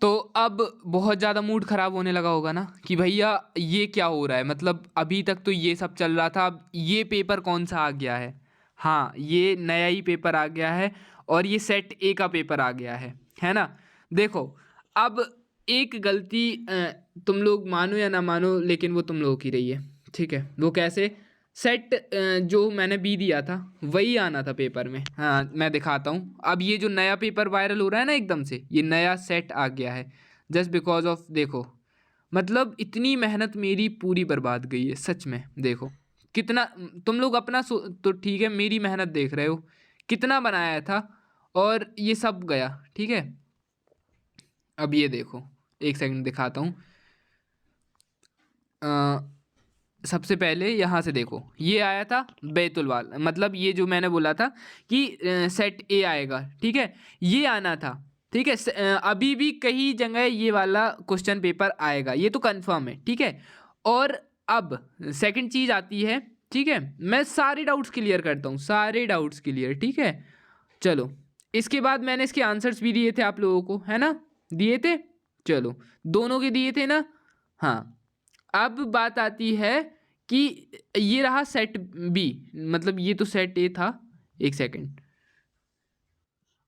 तो अब बहुत ज़्यादा मूड ख़राब होने लगा होगा ना कि भैया ये क्या हो रहा है, मतलब अभी तक तो ये सब चल रहा था, अब ये पेपर कौन सा आ गया है। हाँ, ये नया ही पेपर आ गया है और ये सेट ए का पेपर आ गया है ना। देखो, अब एक गलती तुम लोग मानो या ना मानो लेकिन वो तुम लोगों की रही है, ठीक है। वो कैसे? सेट जो मैंने बी दिया था वही आना था पेपर में। हाँ, मैं दिखाता हूँ। अब ये जो नया पेपर वायरल हो रहा है ना एकदम से, ये नया सेट आ गया है जस्ट बिकॉज ऑफ, देखो मतलब इतनी मेहनत मेरी पूरी बर्बाद गई है सच में। देखो कितना तुम लोग अपना तो ठीक है, मेरी मेहनत देख रहे हो कितना बनाया था और ये सब गया, ठीक है। अब ये देखो, एक सेकंड दिखाता हूँ। सबसे पहले यहाँ से देखो, ये आया था बैतुल वाला, मतलब ये जो मैंने बोला था कि सेट ए आएगा, ठीक है, ये आना था, ठीक है। अभी भी कई जगह ये वाला क्वेश्चन पेपर आएगा, ये तो कंफर्म है, ठीक है। और अब सेकंड चीज़ आती है, ठीक है, मैं सारे डाउट्स क्लियर करता हूँ, सारे डाउट्स क्लियर, ठीक है। चलो, इसके बाद मैंने इसके आंसर्स भी दिए थे आप लोगों को, है ना, दिए थे। चलो, दोनों के दिए थे ना। हाँ, अब बात आती है कि ये रहा सेट बी, मतलब ये तो सेट ए था, एक सेकंड,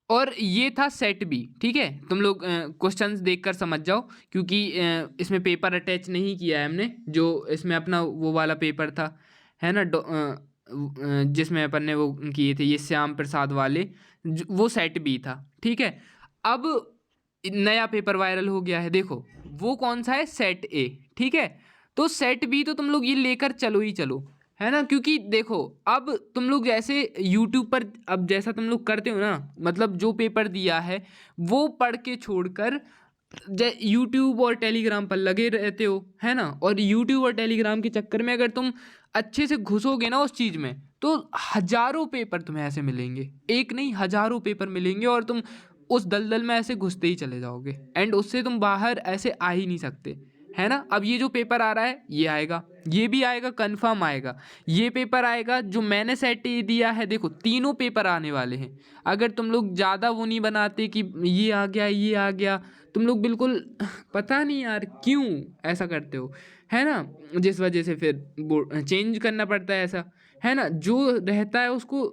और ये था सेट बी, ठीक है। तुम लोग क्वेश्चंस देखकर समझ जाओ क्योंकि इसमें पेपर अटैच नहीं किया है हमने, जो इसमें अपना वो वाला पेपर था, है ना, जिसमें अपन ने वो किए थे ये श्याम प्रसाद वाले, वो सेट बी था, ठीक है। अब नया पेपर वायरल हो गया है, देखो वो कौन सा है, सेट ए, ठीक है। तो सेट बी तो तुम लोग ये लेकर चलो ही चलो, है ना, क्योंकि देखो अब तुम लोग जैसे यूट्यूब पर अब जैसा तुम लोग करते हो ना, मतलब जो पेपर दिया है वो पढ़ के छोड़कर यूट्यूब और टेलीग्राम पर लगे रहते हो, है ना। और यूट्यूब और टेलीग्राम के चक्कर में अगर तुम अच्छे से घुसोगे ना उस चीज़ में, तो हजारों पेपर तुम्हें ऐसे मिलेंगे, एक नहीं हजारों पेपर मिलेंगे, और तुम उस दलदल में ऐसे घुसते ही चले जाओगे एंड उससे तुम बाहर ऐसे आ ही नहीं सकते, है ना। अब ये जो पेपर आ रहा है ये आएगा, ये भी आएगा, कंफर्म आएगा। ये पेपर आएगा जो मैंने सेट दिया है, देखो तीनों पेपर आने वाले हैं। अगर तुम लोग ज़्यादा वो नहीं बनाते कि ये आ गया ये आ गया, तुम लोग बिल्कुल पता नहीं यार क्यों ऐसा करते हो, है ना, जिस वजह से फिर चेंज करना पड़ता है ऐसा, है ना। जो रहता है उसको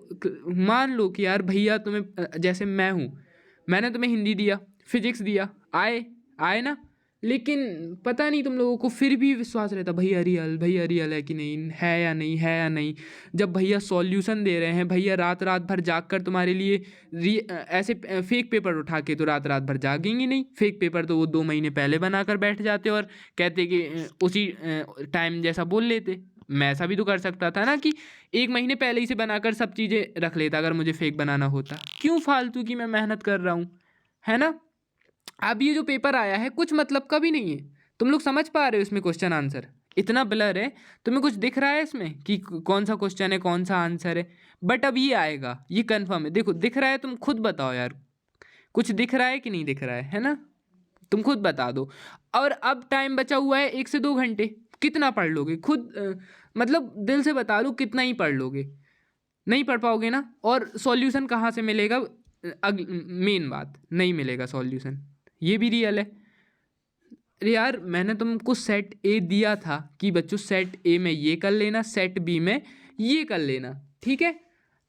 मान लो कि यार भैया तुम्हें जैसे मैं हूँ, मैंने तुम्हें हिंदी दिया, फिजिक्स दिया, आए आए ना, लेकिन पता नहीं तुम लोगों को फिर भी विश्वास रहता भैया रियल है कि नहीं, है या नहीं, है या नहीं। जब भैया सॉल्यूशन दे रहे हैं, भैया रात रात भर जाग कर तुम्हारे लिए ऐसे फेक पेपर उठा के तो रात रात भर जागेंगे नहीं, फेक पेपर तो वो 2 महीने पहले बनाकर बैठ जाते और कहते कि उसी टाइम जैसा बोल लेते। मैं ऐसा भी तो कर सकता था ना कि 1 महीने पहले ही से बनाकर सब चीज़ें रख लेता अगर मुझे फेक बनाना होता। क्यों फालतू की मैं मेहनत कर रहा हूँ, है ना। अब ये जो पेपर आया है कुछ मतलब का भी नहीं है, तुम लोग समझ पा रहे हो इसमें क्वेश्चन आंसर इतना ब्लर है, तुम्हें कुछ दिख रहा है इसमें कि कौन सा क्वेश्चन है कौन सा आंसर है। बट अब ये आएगा, ये कंफर्म है, देखो दिख रहा है, तुम खुद बताओ यार, कुछ दिख रहा है कि नहीं दिख रहा है ना, तुम खुद बता दो। और अब टाइम बचा हुआ है 1 से 2 घंटे, कितना पढ़ लोगे खुद मतलब दिल से बता लो कितना ही पढ़ लोगे, नहीं पढ़ पाओगे ना। और सॉल्यूशन कहाँ से मिलेगा, मेन बात, नहीं मिलेगा सॉल्यूशन, ये भी रियल है। अरे यार मैंने तुमको सेट ए दिया था कि बच्चों सेट ए में ये कर लेना, सेट बी में ये कर लेना, ठीक है।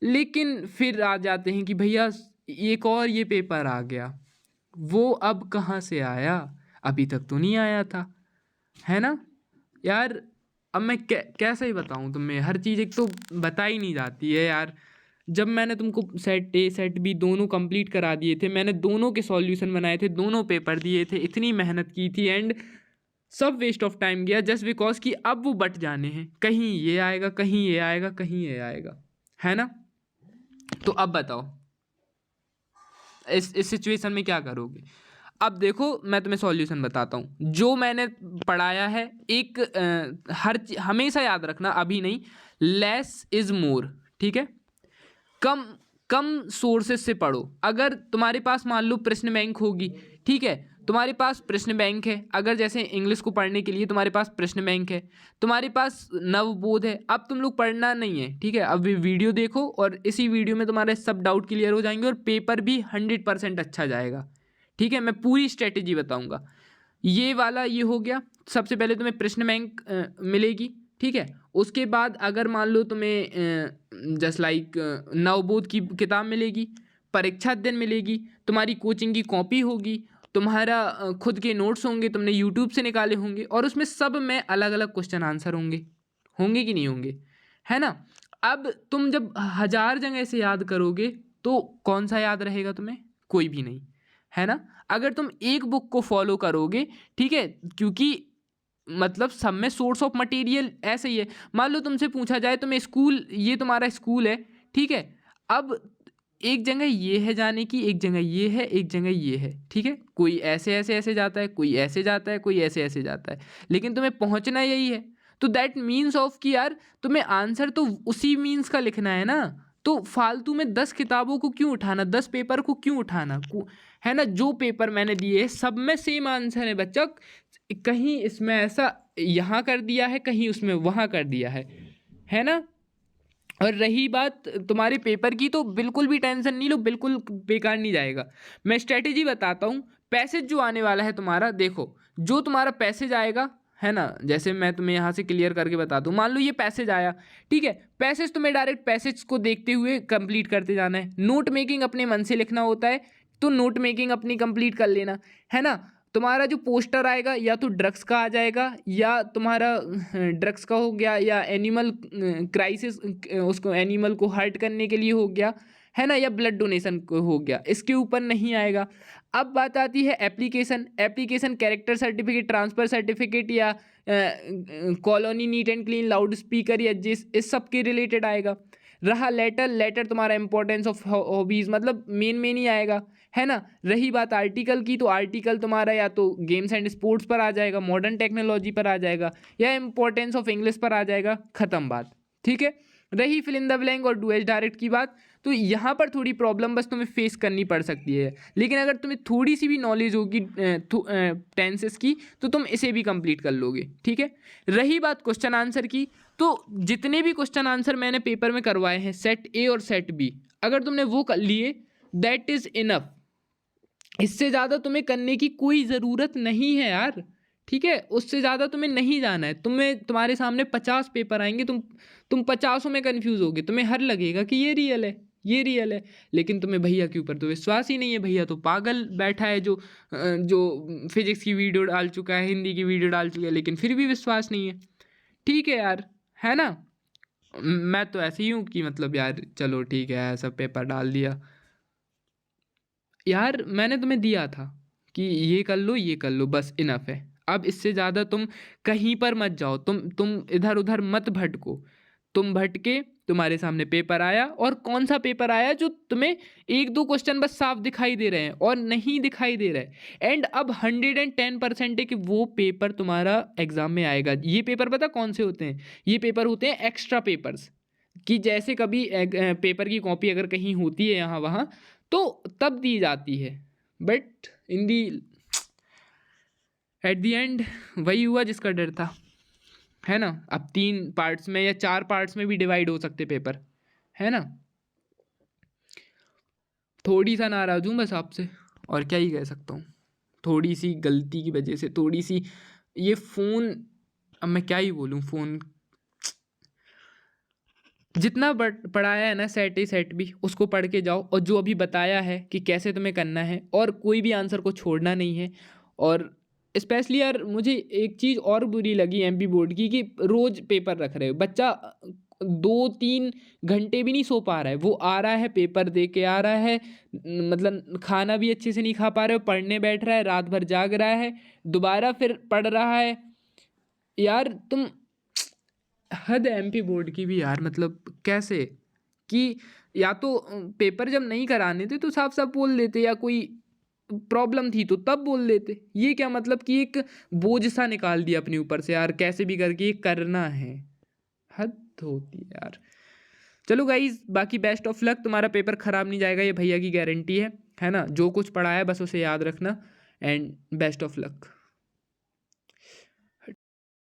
लेकिन फिर आ जाते हैं कि भैया एक और ये पेपर आ गया, वो अब कहाँ से आया, अभी तक तो नहीं आया था, है ना यार। अब मैं कैसे ही बताऊँ तुम्हें, हर चीज़ एक तो बताई नहीं जाती है यार। जब मैंने तुमको सेट ए सेट बी दोनों कंप्लीट करा दिए थे, मैंने दोनों के सॉल्यूशन बनाए थे, दोनों पेपर दिए थे, इतनी मेहनत की थी एंड सब वेस्ट ऑफ टाइम गया जस्ट बिकॉज कि अब वो बट जाने हैं, कहीं ये आएगा कहीं ये आएगा कहीं ये आएगा, है ना। तो अब बताओ इस सिचुएशन में क्या करोगे। अब देखो मैं तुम्हें सॉल्यूशन बताता हूँ जो मैंने पढ़ाया है। एक हमेशा याद रखना, अभी नहीं, लेस इज मोर, ठीक है। कम कम सोर्सेस से पढ़ो। अगर तुम्हारे पास मान लो प्रश्न बैंक होगी, ठीक है, तुम्हारे पास प्रश्न बैंक है, अगर जैसे इंग्लिश को पढ़ने के लिए तुम्हारे पास प्रश्न बैंक है, तुम्हारे पास नवबोध है, अब तुम लोग पढ़ना नहीं है, ठीक है, अब वीडियो देखो और इसी वीडियो में तुम्हारे सब डाउट क्लियर हो जाएंगे और पेपर भी 100% अच्छा जाएगा, ठीक है, मैं पूरी स्ट्रेटेजी बताऊंगा। ये वाला ये हो गया, सबसे पहले तुम्हें प्रश्न बैंक मिलेगी, ठीक है। उसके बाद अगर मान लो तुम्हें जस्ट लाइक नवबोध की किताब मिलेगी, परीक्षा दिन मिलेगी, तुम्हारी कोचिंग की कॉपी होगी, तुम्हारा खुद के नोट्स होंगे, तुमने यूट्यूब से निकाले होंगे, और उसमें सब में अलग अलग क्वेश्चन आंसर होंगे, होंगे कि नहीं होंगे, है ना। अब तुम जब 1000 जगह से याद करोगे तो कौन सा याद रहेगा तुम्हें, कोई भी नहीं, है ना। अगर तुम एक बुक को फॉलो करोगे, ठीक है, क्योंकि मतलब सब में सोर्स ऑफ मटेरियल ऐसे ही है। मान लो तुमसे पूछा जाए तुम्हें स्कूल, ये तुम्हारा स्कूल है, ठीक है, अब एक जगह ये है जाने की, एक जगह ये है, एक जगह ये है, ठीक है, कोई ऐसे ऐसे ऐसे जाता है, कोई ऐसे जाता है, कोई ऐसे ऐसे जाता है, लेकिन तुम्हें पहुंचना यही है। तो दैट मीन्स ऑफ कि यार तुम्हें आंसर तो उसी मीन्स का लिखना है ना, तो फालतू में 10 किताबों को क्यों उठाना, 10 पेपर को क्यों उठाना, है ना। जो पेपर मैंने दिए सब में सेम आंसर है बच्चा, कहीं इसमें ऐसा यहाँ कर दिया है, कहीं उसमें वहाँ कर दिया है ना। और रही बात तुम्हारे पेपर की, तो बिल्कुल भी टेंशन नहीं लो, बिल्कुल बेकार नहीं जाएगा। मैं स्ट्रेटेजी बताता हूँ। पैसेज जो आने वाला है तुम्हारा, देखो जो तुम्हारा पैसेज आएगा, है ना, जैसे मैं तुम्हें यहाँ से क्लियर करके बता दूँ, मान लो ये पैसेज आया, ठीक है, पैसेज तुम्हें डायरेक्ट पैसेज को देखते हुए कंप्लीट करते जाना है। नोट मेकिंग अपने मन से लिखना होता है, तो नोट मेकिंग अपनी कंप्लीट कर लेना, है ना। तुम्हारा जो पोस्टर आएगा या तो ड्रग्स का आ जाएगा, या तुम्हारा ड्रग्स का हो गया, या एनिमल क्राइसिस, उसको एनिमल को हर्ट करने के लिए हो गया, है ना, या ब्लड डोनेशन हो गया, इसके ऊपर नहीं आएगा। अब बात आती है application, application character certificate, transfer certificate, या colony neat and clean, loud speaker, या जिस इस सब के रिलेटेड आएगा। रहा लेटर, लेटर तुम्हारा इंपॉर्टेंस ऑफ हॉबीज़, मतलब मेन ही आएगा, है ना। रही बात आर्टिकल की, तो आर्टिकल तुम्हारा या तो गेम्स एंड स्पोर्ट्स पर आ जाएगा, मॉडर्न टेक्नोलॉजी पर आ जाएगा, या इंपॉर्टेंस ऑफ इंग्लिश पर आ जाएगा, ख़त्म बात, ठीक है। रही फिल इन द ब्लैंक और डू एज डायरेक्ट की बात, तो यहाँ पर थोड़ी प्रॉब्लम बस तुम्हें फेस करनी पड़ सकती है, लेकिन अगर तुम्हें थोड़ी सी भी नॉलेज होगी टेंसेस की, तो तुम इसे भी कंप्लीट कर लोगे, ठीक है। रही बात क्वेश्चन आंसर की, तो जितने भी क्वेश्चन आंसर मैंने पेपर में करवाए हैं, सेट ए और सेट बी, अगर तुमने वो कर लिए, दैट इज़ इनफ। इससे ज़्यादा तुम्हें करने की कोई ज़रूरत नहीं है यार, ठीक है, उससे ज़्यादा तुम्हें नहीं जाना है। तुम्हारे सामने 50 पेपर आएंगे, तुम 50 में कन्फ्यूज़ होगे, तुम्हें हर लगेगा कि ये रियल है, ये रियल है, लेकिन तुम्हें भैया के ऊपर तो विश्वास ही नहीं है। भैया तो पागल बैठा है, जो फिजिक्स की वीडियो डाल चुका है, हिंदी की वीडियो डाल चुका है, लेकिन फिर भी विश्वास नहीं है, ठीक है यार, है ना। मैं तो ऐसे ही हूँ कि मतलब यार चलो ठीक है, सब पेपर डाल दिया यार, मैंने तुम्हें दिया था कि ये कर लो, ये कर लो, बस इनफ है। अब इससे ज़्यादा तुम कहीं पर मत जाओ, तुम इधर उधर मत भटको। तुम भटके, तुम्हारे सामने पेपर आया, और कौन सा पेपर आया जो तुम्हें 1-2 क्वेश्चन बस साफ दिखाई दे रहे हैं और नहीं दिखाई दे रहे, एंड अब 110% है कि वो पेपर तुम्हारा एग्जाम में आएगा। ये पेपर पता कौन से होते हैं, ये पेपर होते हैं एक्स्ट्रा पेपर्स, कि जैसे कभी पेपर की कॉपी अगर कहीं होती है यहाँ वहाँ, तो तब दी जाती है, but in the at the and वही हुआ जिसका डर था, है ना। अब 3 पार्ट्स में या 4 पार्ट्स में भी डिवाइड हो सकते पेपर, है ना। थोड़ी सा नाराज़ हूँ बस आपसे, और क्या ही कह सकता हूँ, थोड़ी सी गलती की वजह से, थोड़ी सी ये फ़ोन, अब मैं क्या ही बोलूँ, फ़ोन जितना पढ़ाया है ना, सेट ए सेट बी, उसको पढ़ के जाओ, और जो अभी बताया है कि कैसे तुम्हें करना है, और कोई भी आंसर को छोड़ना नहीं है। और स्पेशली यार मुझे एक चीज़ और बुरी लगी एमपी बोर्ड की, कि रोज़ पेपर रख रहे हो, बच्चा 2-3 घंटे भी नहीं सो पा रहा है, वो आ रहा है पेपर दे के आ रहा है, मतलब खाना भी अच्छे से नहीं खा पा रहे हो, पढ़ने बैठ रहा है, रात भर जाग रहा है, दोबारा फिर पढ़ रहा है। यार तुम, हद है एमपी बोर्ड की भी यार, मतलब कैसे, कि या तो पेपर जब नहीं कराने थे तो साफ साफ बोल देते, या कोई प्रॉब्लम थी तो तब बोल देते, ये क्या मतलब कि एक बोझ सा निकाल दिया अपने ऊपर से यार, कैसे भी करके ये करना है, हद होती है यार। चलो गाइज, बाकी बेस्ट ऑफ लक, तुम्हारा पेपर ख़राब नहीं जाएगा, ये भैया की गारंटी है ना। जो कुछ पढ़ा है बस उसे याद रखना, एंड बेस्ट ऑफ लक।